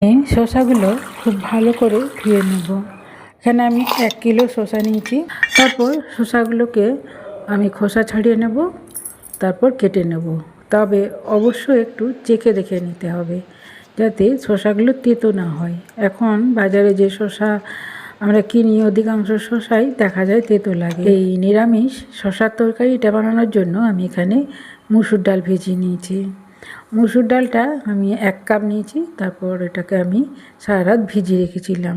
এই শসাগুলো খুব ভালো করে ধুয়ে নেব। এখানে আমি 1 কিলো শসা নিয়েছি। তারপর শসাগুলোকে আমি খোসা ছাড়িয়ে নেব, তারপর কেটে নেব। তবে অবশ্যই একটু চেখে দেখে নিতে হবে যাতে শসাগুলো তেতো না হয়। এখন বাজারে যে শসা আমরা কিনি অধিকাংশ শসাই দেখা যায় তেতো লাগে। এই নিরামিষ শসার তরকারিটা বানানোর জন্য আমি এখানে মুসুর ডাল ভিজিয়ে নিয়েছি। মুসুর ডালটা আমি 1 কাপ নিয়েছি। তারপর এটাকে আমি সারা রাত ভিজিয়ে রেখেছিলাম,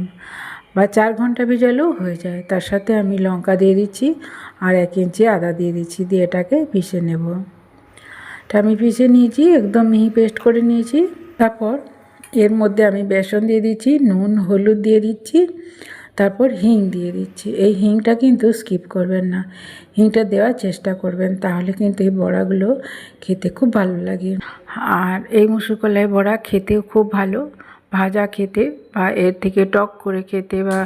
বা 4 ঘন্টা ভিজালেও হয়ে যায়। তার সাথে আমি লঙ্কা দিয়ে দিচ্ছি আর 1 ইঞ্চি আদা দিয়ে দিচ্ছি, দিয়ে এটাকে পিষে নেব। এটা আমি পিষে নিয়েছি, একদম মিহি পেস্ট করে নিয়েছি। তারপর এর মধ্যে আমি বেসন দিয়ে দিচ্ছি, নুন হলুদ দিয়ে দিচ্ছি, তারপর হিং দিয়ে দিচ্ছি। এই হিংটা কিন্তু স্কিপ করবেন না, হিংটা দেওয়ার চেষ্টা করবেন, তাহলে কিন্তু এই বড়াগুলো খেতে খুব ভালো লাগে। আর এই মুসুর কলাই বড়া খেতেও খুব ভালো, ভাজা খেতে বা এর থেকে টক করে খেতে বা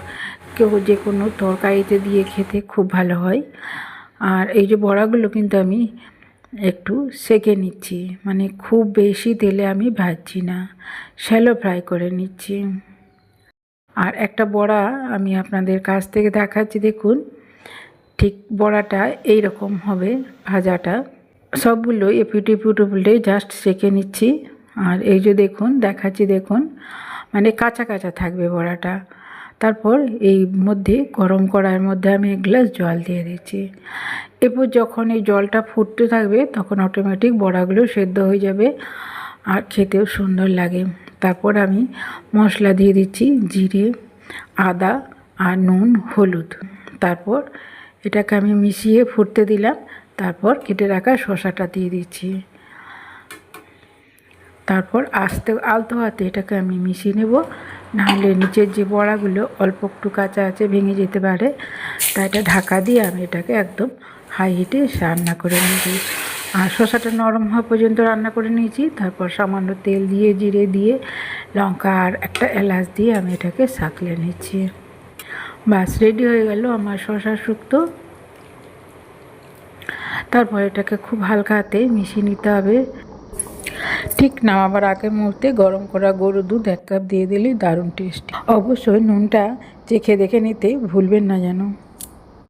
কেউ যে কোনো তরকারিতে দিয়ে খেতে খুব ভালো হয়। আর এই যে বড়াগুলো কিন্তু আমি একটু সেঁকে নিচ্ছি, মানে খুব বেশি তেলে আমি ভাজছি না, শ্যালো ফ্রাই করে নিচ্ছি। আর একটা বড়া আমি আপনাদের কাছ থেকে দেখাচ্ছি, দেখুন ঠিক বড়াটা এই রকম হবে ভাজাটা। সবগুলো এপিট উল্টে জাস্ট সেঁকে নিচ্ছি। আর এই যে দেখুন দেখাচ্ছি, দেখুন মানে কাঁচা কাঁচা থাকবে বড়াটা। তারপর এই মধ্যে গরম কড়াইয়ের মধ্যে আমি 1 গ্লাস জল দিয়ে দিচ্ছি। এরপর যখন এই জলটা ফুটতে থাকবে তখন অটোমেটিক বড়াগুলো সেদ্ধ হয়ে যাবে আর খেতেও সুন্দর লাগে। তারপর আমি মশলা দিয়ে দিচ্ছি, জিরে, আদা আর নুন হলুদ। তারপর এটাকে আমি মিশিয়ে ফুটতে দিলাম। তারপর কেটে রাখা শসাটা দিয়ে দিচ্ছি। তারপর আলতো হাতে এটাকে আমি মিশিয়ে নেব, নাহলে নিচের যে বড়াগুলো অল্প একটু কাঁচা আছে ভেঙে যেতে পারে। তাই এটা ঢাকা দিয়ে আমি এটাকে একদম হাই হিটে রান্না করে নিয়েছি। আর শসাটা নরম হওয়া পর্যন্ত রান্না করে নিয়েছি। তারপর সামান্য তেল দিয়ে, জিরে দিয়ে, লঙ্কা আর একটা এলাচ দিয়ে আমি এটাকে সাকলে নিচ্ছি। বাস রেডি হয়ে গেল আমার শসা শুক্তো। তারপর এটাকে খুব হালকা হাতে মিশিয়ে নিতে হবে। ঠিক নামাবার আগের মুহূর্তে গরম করা গরুর দুধ 1 কাপ দিয়ে দিলেই দারুণ টেস্টি। অবশ্যই নুনটা চেখে দেখে নিতে ভুলবেন না যেন।